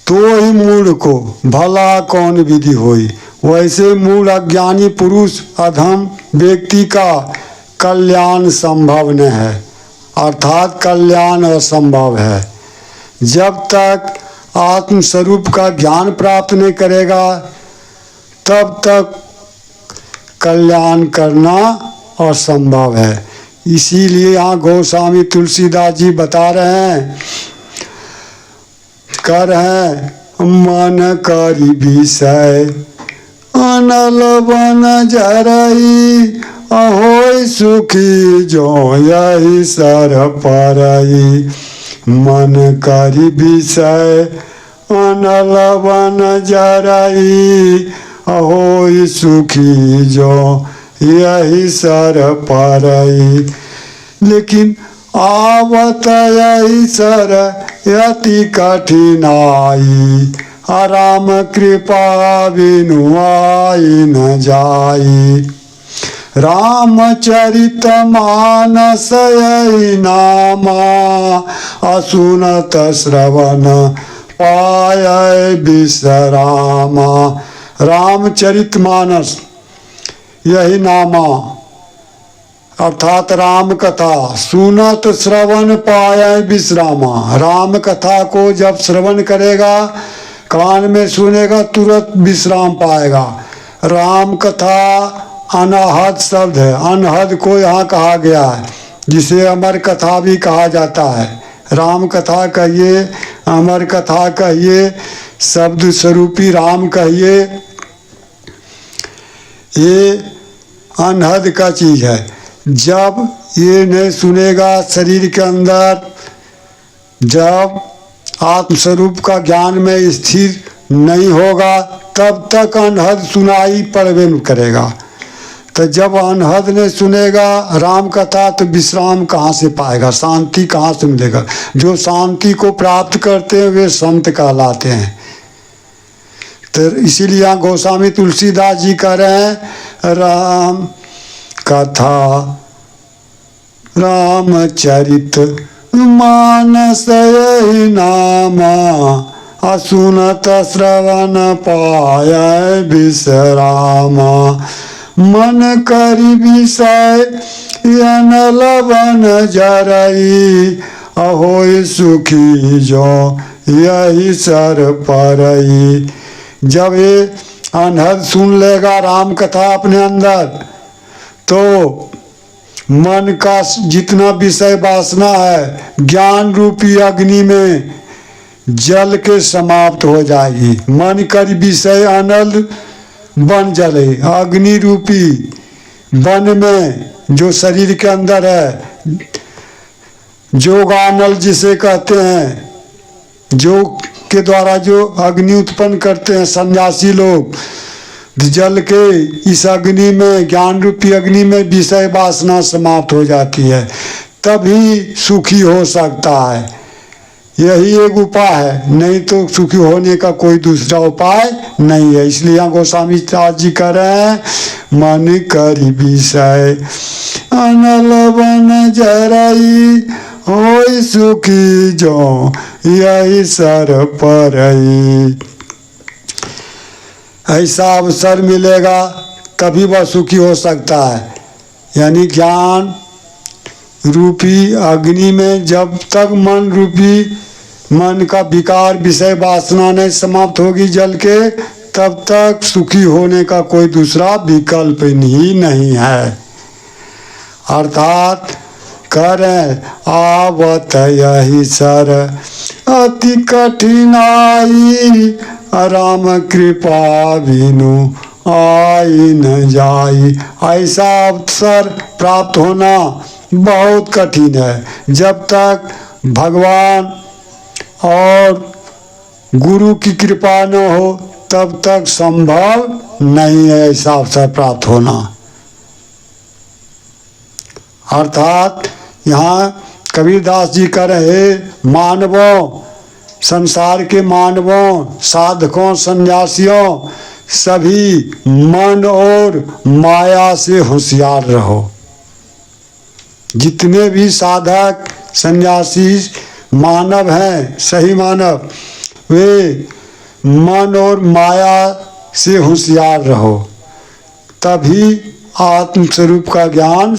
तो ही मूढ़ को भला कौन विधि होई। वैसे मूढ़ अज्ञानी पुरुष अधम व्यक्ति का कल्याण संभव न है, अर्थात कल्याण असंभव है। जब तक आत्म स्वरूप का ज्ञान प्राप्त नहीं करेगा तब तक कल्याण करना असंभव है। इसीलिए यहाँ गोस्वामी तुलसीदास जी बता रहे हैं, कर है मन करी विषय अनल बन जरई, अहोई सुखी जो यही सर परई। मन करी विषय अनल बन जरई, अहोई सुखी जो यही सर परई। लेकिन आवत यही सर यति कठिनाई, राम कृपा बिनु आई न जाई। रामचरित मानस यही नामा, असुनत श्रवण पाय विश्रामा। रामचरित मानस यही नामा अर्थात राम कथा, सुनत श्रवण पाए विश्रामा। राम कथा को जब श्रवण करेगा, कान में सुनेगा, तुरंत विश्राम पाएगा। राम कथा अनाहत शब्द है, अनहद को यहाँ कहा गया है, जिसे अमर कथा भी कहा जाता है। राम कथा कहिए, अमर कथा कहिए, शब्द स्वरूपी राम कहिए, ये अनहद का चीज है। जब ये नहीं सुनेगा शरीर के अंदर, जब आत्मस्वरूप का ज्ञान में स्थिर नहीं होगा, तब तक अनहद सुनाई पड़बे नहीं करेगा। तो जब अनहद नहीं सुनेगा राम कथा, तो विश्राम कहाँ से पाएगा, शांति कहाँ से मिलेगा। जो शांति को प्राप्त करते हैं वे संत कहलाते हैं। तो इसीलिए यहाँ गोस्वामी तुलसीदास जी कह रहे हैं, राम कथा रामचरित मानस यही नामा, असुनत श्रवण पाय विश्रामा। मन करी विषय अनल बन जरई, अहोई सुखी जो यही सर परई। जब ये अनहद सुन लेगा राम कथा अपने अंदर, तो मन का जितना विषय वासना है ज्ञान रूपी अग्नि में जल के समाप्त हो जाएगी। मन कर विषय अनल बन जले, अग्नि रूपी वन में जो शरीर के अंदर है, जोगानल जिसे कहते हैं, जो के द्वारा जो अग्नि उत्पन्न करते हैं सन्यासी लोग, जल के इस अग्नि में, ज्ञान रूपी अग्नि में विषय वासना समाप्त हो जाती है, तभी सुखी हो सकता है। यही एक उपाय है, नहीं तो सुखी होने का कोई दूसरा उपाय नहीं है। इसलिए यहाँ गोस्वामी दास जी कह रहे हैं, मन करी विषय अनल बन जरई, होई सुखी जो यही सर परई। ऐसा अवसर मिलेगा तभी वह सुखी हो सकता है। यानी ज्ञान रूपी अग्नि में जब तक मन रूपी, मन का विकार विषय वासना नहीं समाप्त होगी जल के, तब तक सुखी होने का कोई दूसरा विकल्प ही नहीं है। अर्थात करें आवत यही सर अति कठिनाई, राम कृपा बिनु आई न जाई। ऐसा अवसर प्राप्त होना बहुत कठिन है। जब तक भगवान और गुरु की कृपा न हो तब तक संभव नहीं है ऐसा अवसर प्राप्त होना। अर्थात यहाँ कबीरदास जी कह रहे, मानवों, संसार के मानवों, साधकों, सन्यासियों, सभी मन और माया से होशियार रहो। जितने भी साधक सन्यासी मानव हैं, सही मानव, वे मन और माया से होशियार रहो, तभी आत्म स्वरूप का ज्ञान